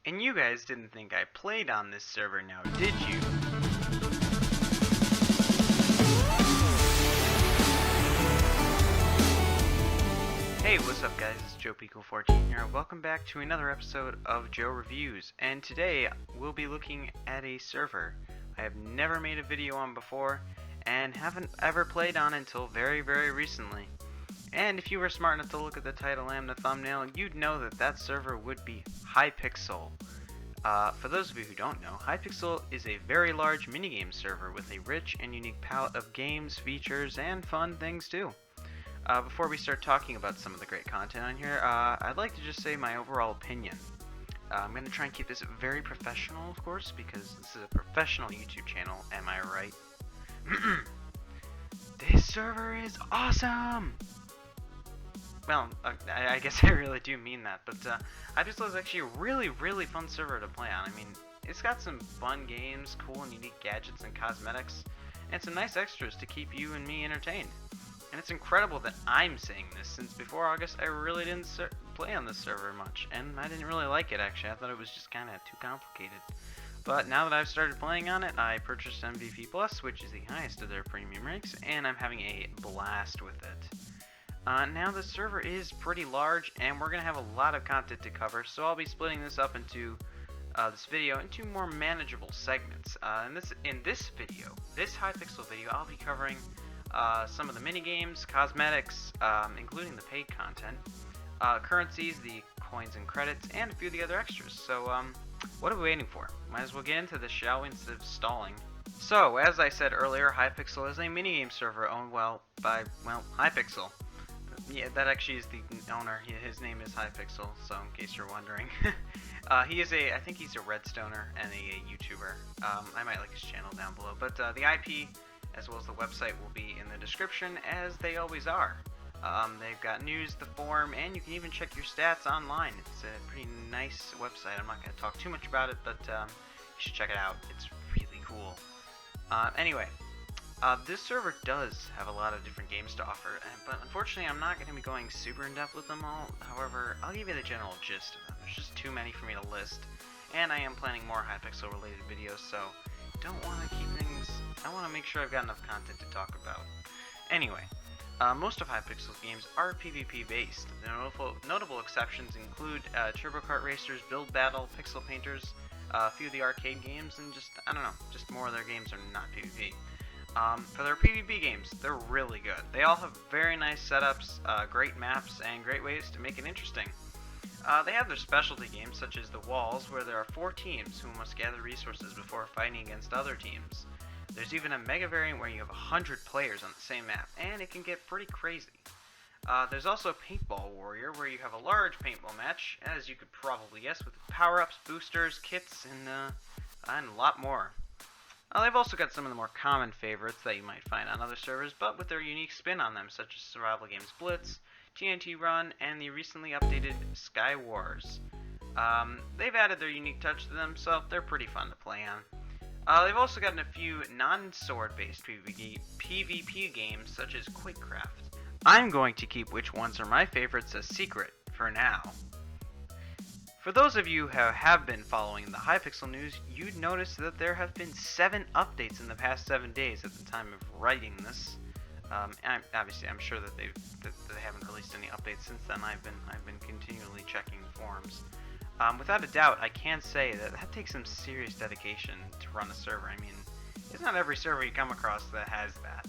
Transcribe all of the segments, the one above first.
And you guys didn't think I played on this server now, did you? Hey, what's up guys, it's JoePico14 here. Welcome back to another episode of Joe Reviews. And today, we'll be looking at a server I have never made a video on before, and haven't ever played on until very recently. And if you were smart enough to look at the title and the thumbnail, you'd know that that server would be Hypixel. For those of you who don't know, Hypixel is a very large minigame server with a rich and unique palette of games, features, and fun things too. Before we start talking about some of the great content on here, I'd like to just say my overall opinion. I'm going to try and keep this very professional, of course, because this is a professional YouTube channel, am I right? This server is awesome! Well, I guess I really do mean that, but Hypixel is actually a really fun server to play on. I mean, it's got some fun games, cool and unique gadgets and cosmetics, and some nice extras to keep you and me entertained. And it's incredible that I'm saying this, since before August I really didn't play on this server much, and I didn't really like it actually. I thought it was just kind of too complicated. But now that I've started playing on it, I purchased MVP Plus, which is the highest of their premium ranks, and I'm having a blast with it. Now the server is pretty large, and we're going to have a lot of content to cover, so I'll be splitting this up into this video into more manageable segments. In this video, this Hypixel video, I'll be covering some of the minigames, cosmetics, including the paid content, currencies, the coins and credits, and a few of the other extras. So what are we waiting for? Might as well get into this, shall we, instead of stalling. So, as I said earlier, Hypixel is a minigame server owned by Hypixel. Yeah, that actually is the owner. His name is Hypixel, so in case you're wondering. I think he's a Redstoner and a YouTuber. I might link his channel down below. But the IP, as well as the website, will be in the description, as they always are. They've got news, the forum, and you can even check your stats online. It's a pretty nice website. I'm not going to talk too much about it, but you should check it out. It's really cool. Anyway. This server does have a lot of different games to offer, but unfortunately I'm not going to be going super in-depth with them all. However, I'll give you the general gist of them. There's just too many for me to list, and I am planning more Hypixel related videos, so don't want to keep things... I want to make sure I've got enough content to talk about. Anyway, most of Hypixel's games are PvP based. The notable exceptions include Turbo Kart Racers, Build Battle, Pixel Painters, a few of the arcade games, and just more of their games are not PvP. For their PvP games, they're really good. They all have very nice setups, great maps, and great ways to make it interesting. They have their specialty games, such as the Walls, where there are 4 teams who must gather resources before fighting against other teams. There's even a mega variant where you have 100 players on the same map, and it can get pretty crazy. There's also Paintball Warrior, where you have a large paintball match, as you could probably guess, with power-ups, boosters, kits, and a lot more. They've also got some of the more common favorites that you might find on other servers, but with their unique spin on them, such as survival games Blitz, TNT Run, and the recently updated Sky Wars. They've added their unique touch to them, so they're pretty fun to play on. They've also gotten a few non-sword based PvP games, such as CoolCraft. I'm going to keep which ones are my favorites a secret for now. For those of you who have been following the Hypixel news, you'd notice that there have been 7 updates in the past 7 days at the time of writing this. Obviously, I'm sure that they haven't released any updates since then. I've been continually checking the forums. Without a doubt, I can say that takes some serious dedication to run a server. I mean, it's not every server you come across that has that.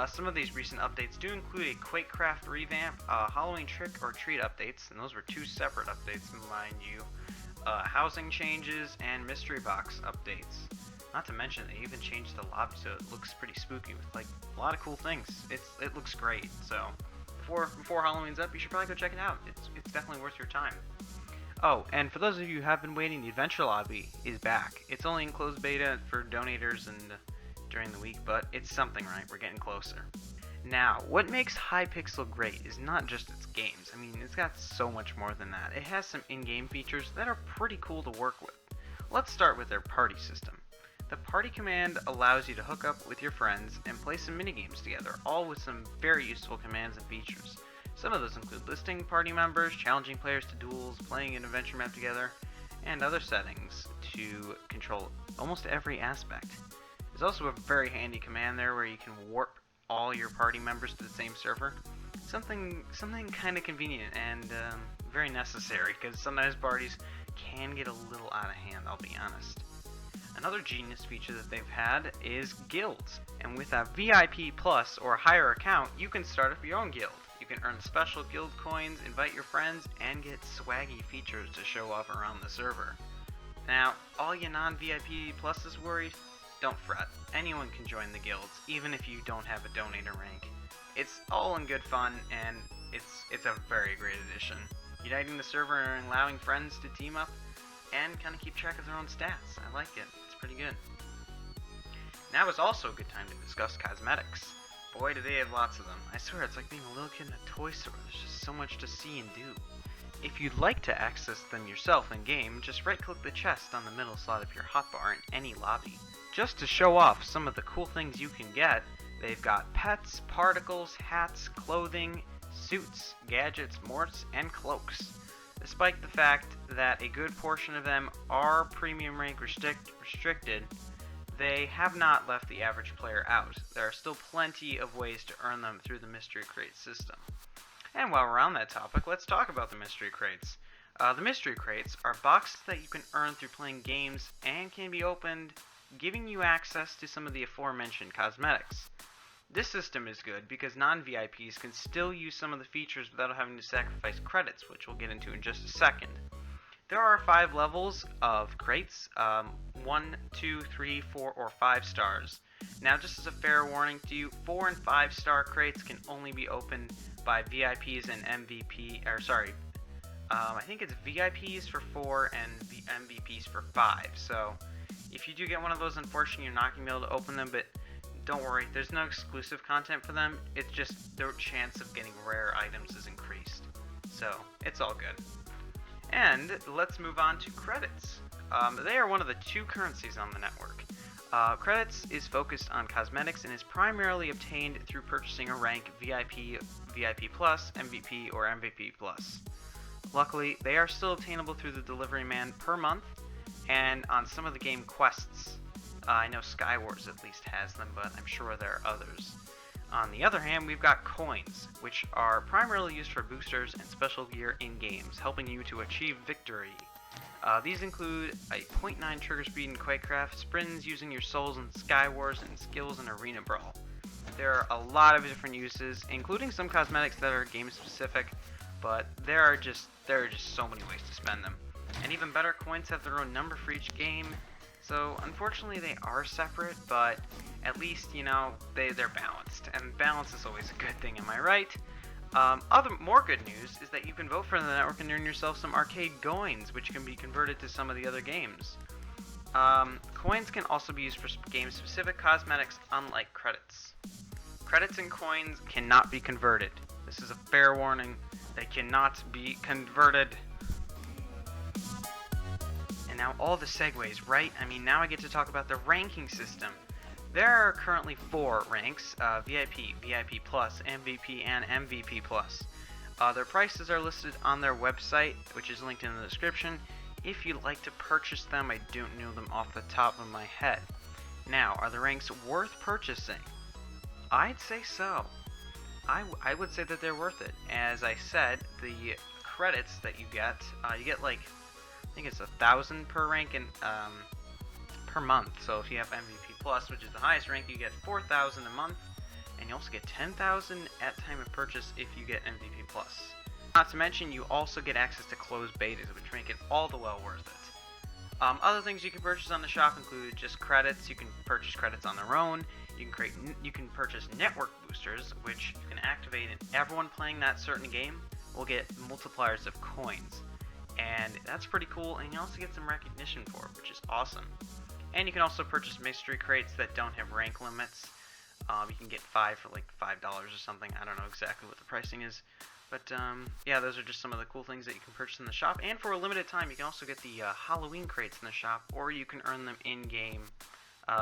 Some of these recent updates do include a CoolCraft revamp, Halloween Trick or Treat updates, and those were 2 separate updates, mind you, housing changes, and mystery box updates. Not to mention, they even changed the lobby so it looks pretty spooky with like a lot of cool things. It looks great. So before Halloween's up, you should probably go check it out. It's definitely worth your time. Oh, and for those of you who have been waiting, the Adventure Lobby is back. It's only in closed beta for donators and during the week, but it's something, right? We're getting closer. Now, what makes Hypixel great is not just its games. I mean, it's got so much more than that. It has some in-game features that are pretty cool to work with. Let's start with their party system. The party command allows you to hook up with your friends and play some minigames together, all with some very useful commands and features. Some of those include listing party members, challenging players to duels, playing an adventure map together, and other settings to control almost every aspect. There's also a very handy command there where you can warp all your party members to the same server. Something kind of convenient and very necessary, because sometimes parties can get a little out of hand, I'll be honest. Another genius feature that they've had is guilds, and with a VIP Plus or higher account, you can start up your own guild. You can earn special guild coins, invite your friends, and get swaggy features to show off around the server. Now, all you non-VIP Pluses worried? Don't fret. Anyone can join the guilds, even if you don't have a donator rank. It's all in good fun, and it's a very great addition. Uniting the server and allowing friends to team up and kind of keep track of their own stats. I like it. It's pretty good. Now is also a good time to discuss cosmetics. Boy, do they have lots of them. I swear, it's like being a little kid in a toy store. There's just so much to see and do. If you'd like to access them yourself in-game, just right-click the chest on the middle slot of your hotbar in any lobby. Just to show off some of the cool things you can get, they've got pets, particles, hats, clothing, suits, gadgets, morts, and cloaks. Despite the fact that a good portion of them are premium rank restricted, they have not left the average player out. There are still plenty of ways to earn them through the mystery crate system. And while we're on that topic, let's talk about the mystery crates. The mystery crates are boxes that you can earn through playing games and can be opened, giving you access to some of the aforementioned cosmetics. This system is good because non-VIPs can still use some of the features without having to sacrifice credits, which we'll get into in just a second. There are 5 levels of crates, 1, 2, 3, 4, or 5 stars. Now, just as a fair warning to you, 4 and 5 star crates can only be opened by VIPs and I think it's VIPs for 4 and MVPs for 5. So, if you do get one of those, unfortunately, you're not going to be able to open them, but don't worry, there's no exclusive content for them. It's just the chance of getting rare items is increased. So, it's all good. And let's move on to credits. They are one of the 2 currencies on the network. Credits is focused on cosmetics and is primarily obtained through purchasing a rank VIP, VIP Plus, MVP, or MVP Plus. Luckily, they are still obtainable through the delivery man per month and on some of the game quests. I know Skywars at least has them, but I'm sure there are others. On the other hand, we've got coins, which are primarily used for boosters and special gear in games, helping you to achieve victory. These include a 0.9 trigger speed in CoolCraft, sprints using your souls in Skywars, and skills in Arena Brawl. There are a lot of different uses, including some cosmetics that are game specific, but there are just so many ways to spend them. And even better, coins have their own number for each game, so unfortunately they are separate, but at least, you know, they're balanced, and balance is always a good thing, am I right? More good news is that you can vote for the network and earn yourself some arcade coins, which can be converted to some of the other games. Coins can also be used for game-specific cosmetics, unlike credits. Credits and coins cannot be converted. This is a fair warning. They cannot be converted. And now all the segues, right? I mean, now I get to talk about the ranking system. There are currently 4 ranks, VIP, VIP Plus, MVP, and MVP Plus. Their prices are listed on their website, which is linked in the description. If you'd like to purchase them, I don't know them off the top of my head. Now, are the ranks worth purchasing? I'd say so. I would say that they're worth it. As I said, the credits that you get like, I think it's 1,000 per rank and per month. So if you have MVP Plus, which is the highest rank, you get 4,000 a month, and you also get 10,000 at time of purchase if you get MVP Plus. Not to mention, you also get access to closed betas, which make it all the well worth it. Other things you can purchase on the shop include just credits. You can purchase credits on their own. You can purchase network boosters, which you can activate, and everyone playing that certain game will get multipliers of coins. And that's pretty cool, and you also get some recognition for it, which is awesome. And you can also purchase mystery crates that don't have rank limits. You can get 5 for like $5 or something. I don't know exactly what the pricing is. But yeah, those are just some of the cool things that you can purchase in the shop. And for a limited time, you can also get the Halloween crates in the shop, or you can earn them in-game.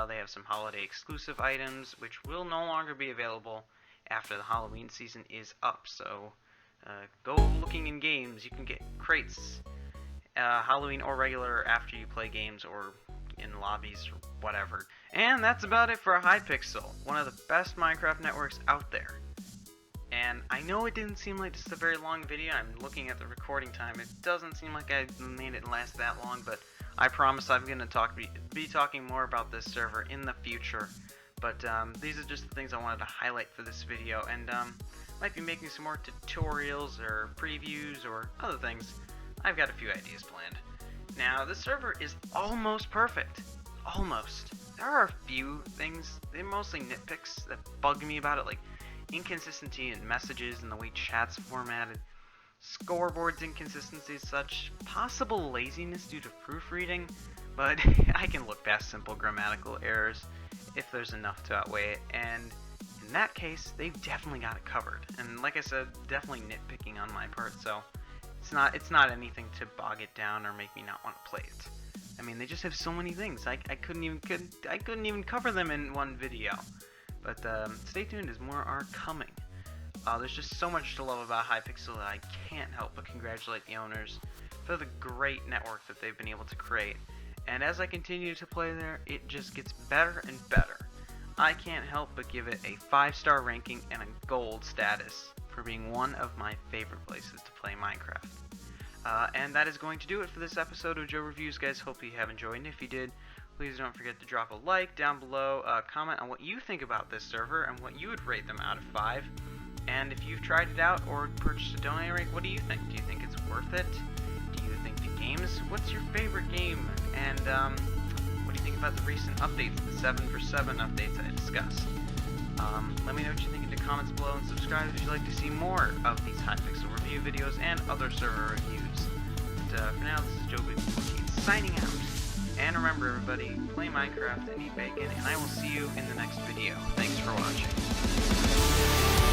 They have some holiday exclusive items, which will no longer be available after the Halloween season is up. So go looking in games. You can get crates Halloween or regular after you play games or in lobbies or whatever. And that's about it for Hypixel, one of the best Minecraft networks out there. And I know it didn't seem like just a very long video. I'm looking at the recording time. It doesn't seem like I made it last that long, but I promise I'm going to be talking more about this server in the future. But these are just the things I wanted to highlight for this video, and might be making some more tutorials or previews or other things. I've got a few ideas planned. Now, this server is almost perfect. Almost. There are a few things, they're mostly nitpicks, that bug me about it, like inconsistency in messages and the way chat's formatted, scoreboards inconsistencies, such possible laziness due to proofreading, but I can look past simple grammatical errors if there's enough to outweigh it, and in that case, they've definitely got it covered. And like I said, definitely nitpicking on my part, so it's not anything to bog it down or make me not want to play it. I mean, they just have so many things. I couldn't even cover them in one video. But stay tuned, as more are coming. There's just so much to love about Hypixel that I can't help but congratulate the owners for the great network that they've been able to create. And as I continue to play there, it just gets better and better. I can't help but give it a 5-star ranking and a gold status for being one of my favorite places to play Minecraft. And that is going to do it for this episode of Joe Reviews, guys. Hope you have enjoyed, and if you did, please don't forget to drop a like down below, comment on what you think about this server and what you would rate them out of 5. And if you've tried it out or purchased a donate rank, what do you think? Do you think it's worth it? Do you think the games? What's your favorite game? And what do you think about the recent updates, the 7 for 7 updates I discussed? Let me know what you think in the comments below, and subscribe if you'd like to see more of these Hypixel review videos and other server reviews. But for now, this is Joe signing out. And remember, everybody, play Minecraft and eat bacon, and I will see you in the next video. Thanks for watching.